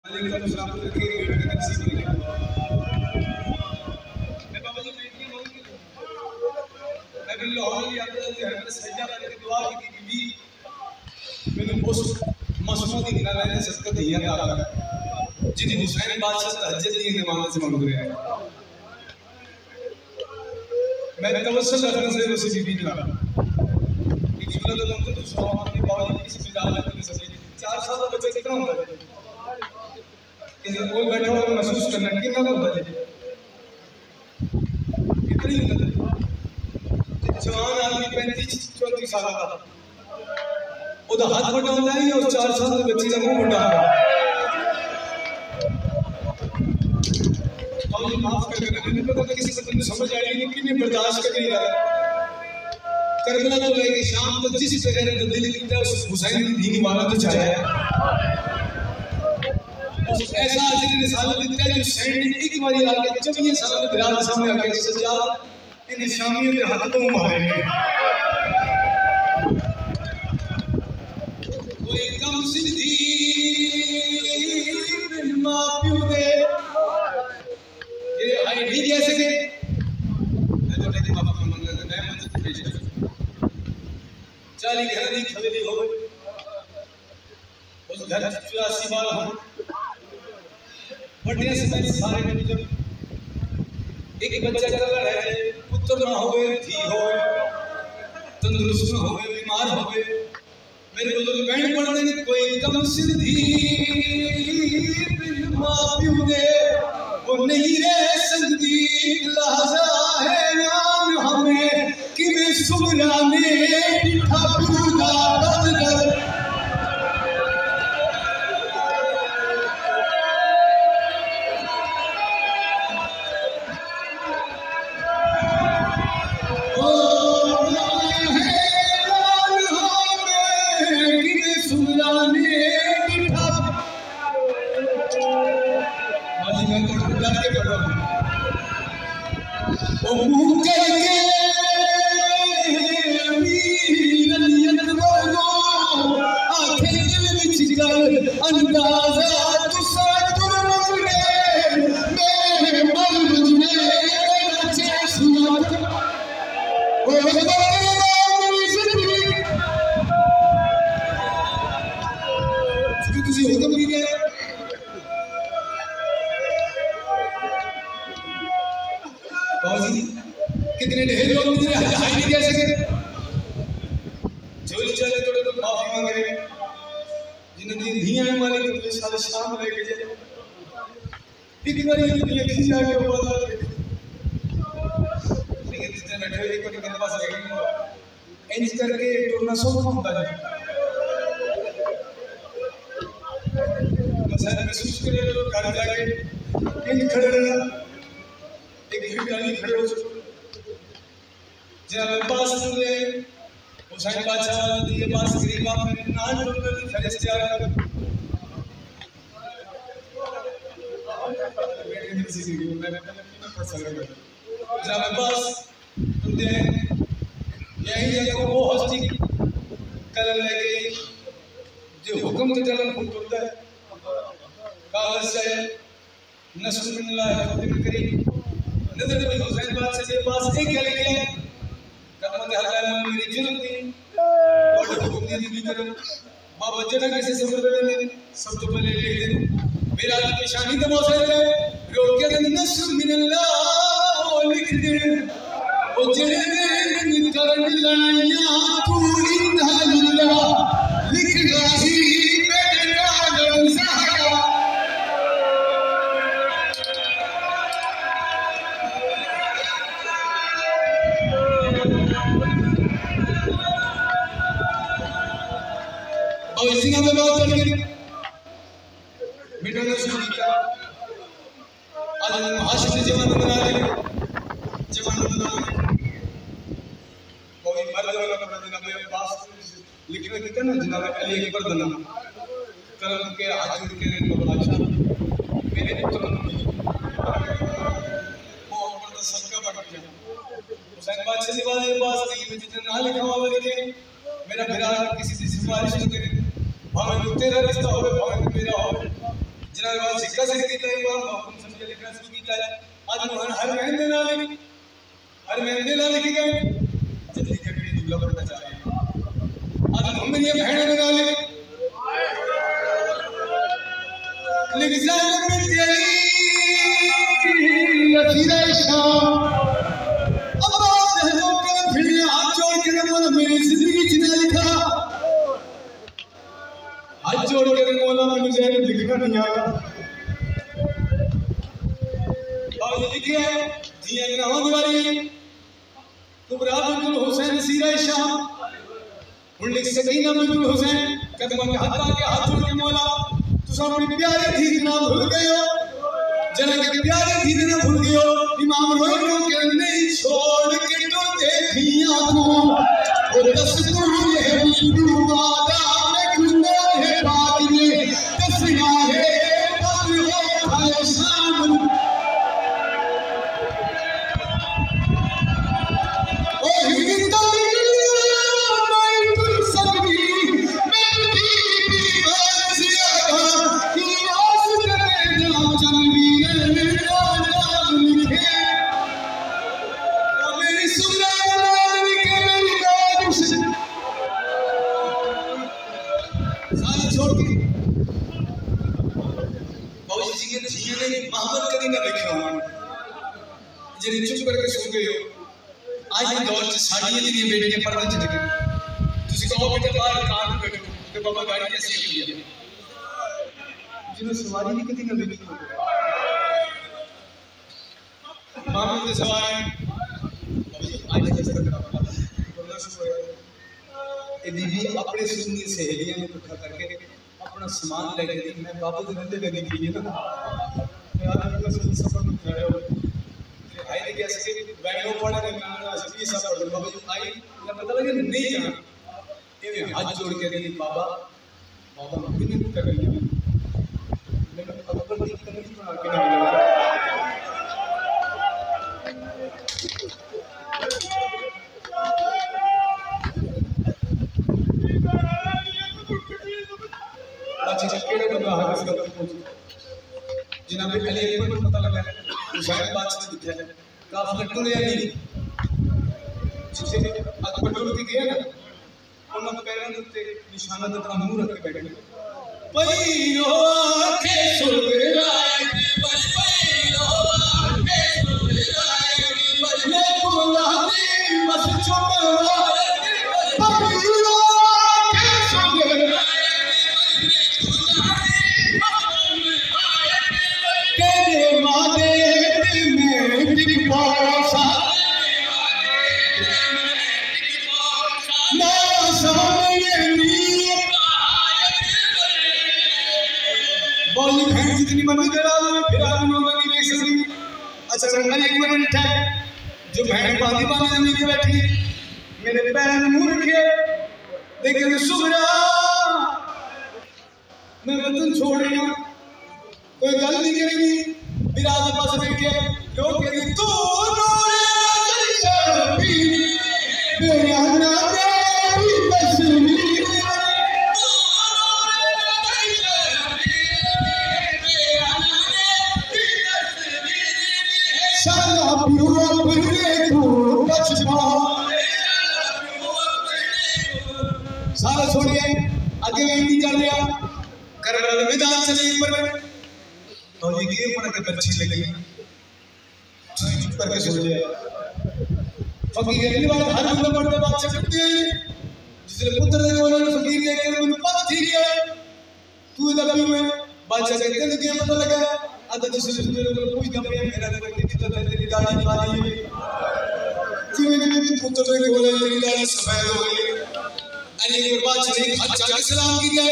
वालेकुम सलाम करके बेटे की नसीब नहीं किया। मैं बाबा जी बेटी मांगी मैं भी लाहौर की यात्रा से हर सजदा करके दुआ की बीबी मैंने उस मसनू की गिना मैंने सदका दिया था जिन्हें हुसैन बादशाह तहज्जुद की नमाज से मांग रहे हैं। मैं तवस्सुल रखने से उसी बीबी ने एक सूरत तो तुमको दूसरा अपने बाबा जी किसी बिदात नहीं सके 4 साल का बच्चा कितना होता है कि कोई बैठा हुआ महसूस करना कितना होता है कितनी होता है जवान आदमी 35-34 साल का ओदा हाथ बड़ा होता है और 4 साल के बच्चे का मुंह बड़ा होता है। और माफ कर देना मैंने पता किसी को समझ आई नहीं कि मैं बर्दाश्त कर नहीं रहा। करबला तो लेके शाम तक जिस जगह ने दिल किया उस हुसैन की दीनी वाला तो चाहे ऐसा जिन्हें रिसालत दिया जो हुसैन ने एक बार आके जब ये साल बिलाल सामने आके सजा इन्हें शामियों के हाथों मारेंगे कोई कम सिद्धि मां प्यो दे ये आई नहीं कह सके मैं तो नहीं माफ मंगल मैं मंदिर भेज चाली घर दी खवेली हो उस घर 84 बार हो बड़े से सारे जब एक बच्चा कर रहा है पुत्र ना होवे थी होवे तंदुरुस्त ना होवे बीमार होवे मेरे बुजुर्ग बहन पढ़ते ने कोई कम सिद्धि मां प्यो दे वो नहीं रह सकती लहजा है नाम हमें कि मैं सुगना ने बिठा पूरा बदल कितने ढेर लोग मुझे हाई नहीं कह सके झोली चले तो माफी मांग रहे जिन्होंने धियां मालिक तो सारे शाम लेके जाए एक बार ये दुनिया की जाके बोला लेकिन जितने बैठे एक बार मेरे पास रहेंगे इंज करके टूरना सब होता है मसाला महसूस करे तो घर जाके इन खड़े रहना एक गाड़ी खड़े हो जब पास हुए हुसैन बादशाह के पास गरीबा में नाज होकर फरिश्ते आ गए जब पास तुझे यही जगह वो हस्ती कलम ले गई जो हुक्म के कलम खुद होता है कागज से नस्ल मिल्लाह खुद करी नजर में हुसैन बादशाह के पास एक गले के कदम के हल्ला में मेरी जुल्म थी और हुक्म दी करो बाबा जटा कैसे सबर करने सब तो पहले लिख दे मेरा की शानी तो मौसम है रोक के नस्ल मिल्लाह लिख दे ओ जड़े निकल लड़ाइयां तू इंदा लिल्लाह लिख गाजी मेरा गंज़ारा और इसी में बात करके बेटा ने सुनी क्या आज महाशक्ति जवान बना रहे जवान बना कोई मर्द वाला बना देना मेरे पास लिखने की ना जनाब अली अकबर बना करम के हाथ के बादशाह मेरे पुत्र वो ऊपर तो सबका बट गया हुसैन बादशाह ने पास नहीं में जितना ना लिखा हुआ लिखे मेरा बिरा किसी से सिफारिश तो करे भावे तेरा रिश्ता होवे भावे मेरा होवे जनाब बात सिक्का से कीता है वहां हुक्म समझ लिखना शुरू कीता है आज हर महीने नाल लिखी गए जल्दी करके दूल्हा बनना चाह रहे हैं आज हम मेरी बहन ने नाल लिख जाए में तेरी असीरा शाम अब दहलो के फिर हाथ जोड़ के बोला मेरी जिंदगी च लिखा हाथ जोड़ के बोला मुझे लिखना नहीं आता और लिखे जिया नहाने वाली कुबरा बिन हुसैन सीरा शाम हुन लिख सकीना बिन हुसैन कदम में हाथ के हाथ जोड़ के बोला तुम अपनी प्यारी थी ना भूल गए हो जना के प्यारे थी ना भूल गए हो इमाम रोइनो के नहीं छोड़ के तो देखिया को और दस तू है बिंदु वादा में गुना है बात में दसिया है पर हो खाए शाम ओ हिंदा चुप करके सो गए हो आज के दौर से साड़ियां दी बेटियां पर्दे च लगी तुसी कहो बेटे बाहर कार में बैठो कि बाबा गाड़ी कैसी हुई है जिन्हें सवारी नहीं कती ना बेटी मामू ने सवाल आज कैसे करना बोलना शुरू हो ये बीवी अपने सुन्नी सहेलियां ने इकट्ठा करके अपना सामान ले गई मैं बाबू के बंदे लगी थी ना यार अपना सफर में खड़े हो आई ने कैसे बैंगलो पड़ा के मैं असली सब पढ़ बाबा जी आई ना पता लगे नहीं जाना ये हाथ जोड़ के रही बाबा बाबा मम्मी ने कर रही है मैंने अकबर की कमी बना के ना अच्छा केड़े बंदा हाफिज का पहुंच जिन्हां पे अली अकबर को पता लगा हुसैन बादशाह ने दिखा काफिला टुरे नहीं जिसे अकबर टुर के गया ना उन्होंने पैरों के उत्ते निशाना दा अपना मुंह रख के बैठे पैरो आके सुगराए पैरो आके सुगराए बजने बोला दी बस छोड़ा पैरो आके सुगराए तेरे मादे जितनी मर्जी करा फिर आदमी नहीं देख सकती अच्छा रंगन एक मिनट है जो बहन बांधी बांधी जमीन पे बैठी मेरे पैर में मुंह रखे लेकिन सुबरा मैं वतन छोड़ रही हूं कोई गल नहीं करेगी फिर आगे पास बैठे जो कहती तू नूरे शबी मेरा नाम तस्वीर सारा छोड़िए आगे नहीं चल रहा करबला में मैदान चले पर तो ये गेम पड़ के बच्ची लगी चुप करके सो जाए फकीर अगली बार हर बंदा पढ़ते बात चकते हैं जिसने पुत्र ने बोला फकीर ने के मुझे पता थी है तू इधर भी में बादशाह कहते हैं गेम पता लगा अगर जिसने तुझे पूछ दम मेरा कोई कितना तेरी दाढ़ी वाली है जिन्हें पुत्र ने बोला तेरी दाढ़ी सफेद हो गई अरे एक बादशाह ने अच्छा के सलाम किया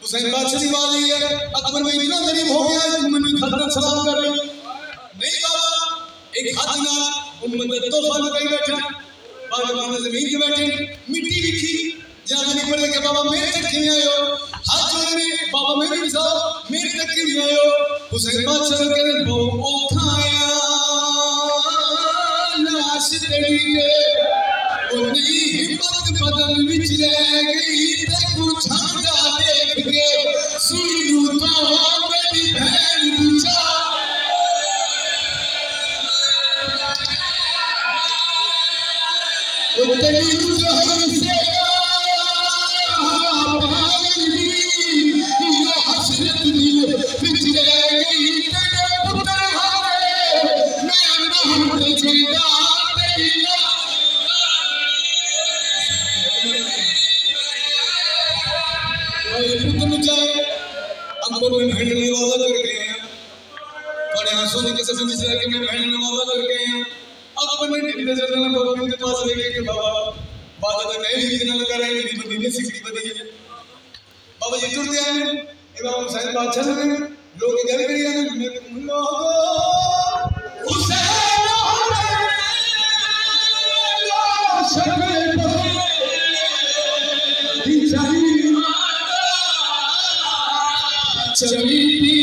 हुसैन बादशाह की वाली है अकबर में इतना गरीब हो गया तुम मैंने खतरा सलाम कर रहे नहीं बाबा एक हाथ ना उम्मत तोहफा में कहीं बैठा बाबा माना जमीन पे बैठे मिट्टी लिखी जहां मैंने पढ़ के बाबा मेरे तक क्यों आए हो हाथ जोड़े बाबा मेरे साथ मेरे तक क्यों आए हो हुसैन बादशाह ने कहे वो खाया लाश तेरी है उन्हीं हिम्मत बदल विच रह गई ते कुछ झंडा देख के सीनू तो मेरी अकबर में बहन ने वादा करके हैं बड़े आंसू के समय से कि मैं बहन ने वादा करके हैं अकबर ने ढिंडे से ना बाबा के पास लेके कि बाबा वादा तो मैं भी ना करें मेरी बदी ने सिक्की बदी है बाबा ये जुड़ गया है इमाम हुसैन बादशाह ने लोग गल करिया ने चली पी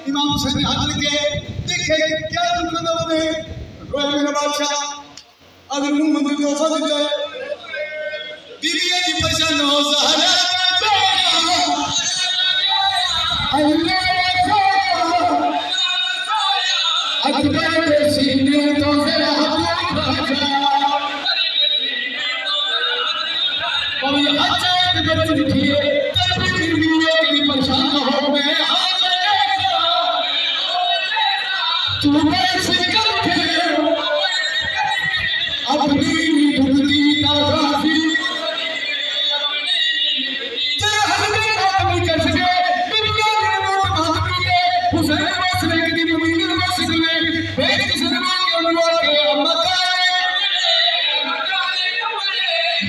इमाम हुसैन हाथ लेके देखे क्या रोया मेरा बादशाह अगर मुंह मंदिर को फंस जाए बीवी जी परेशान हो सहारा अकबर के सीने तो जरा और ये अच्छा है कि बच्चे दिए तब भी बीवी की परेशान हो मैं तू मैं से कर अपनी दुर्दी का राजी तेरे हल्के आदमी कर सके दुनिया के लोग आदमी के हुसैन वसले की मुमीन वसले बेट की सदमा के अनुवाद के मकाने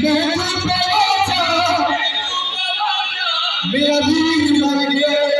मैं तो बादशाह मेरा दिल लग गया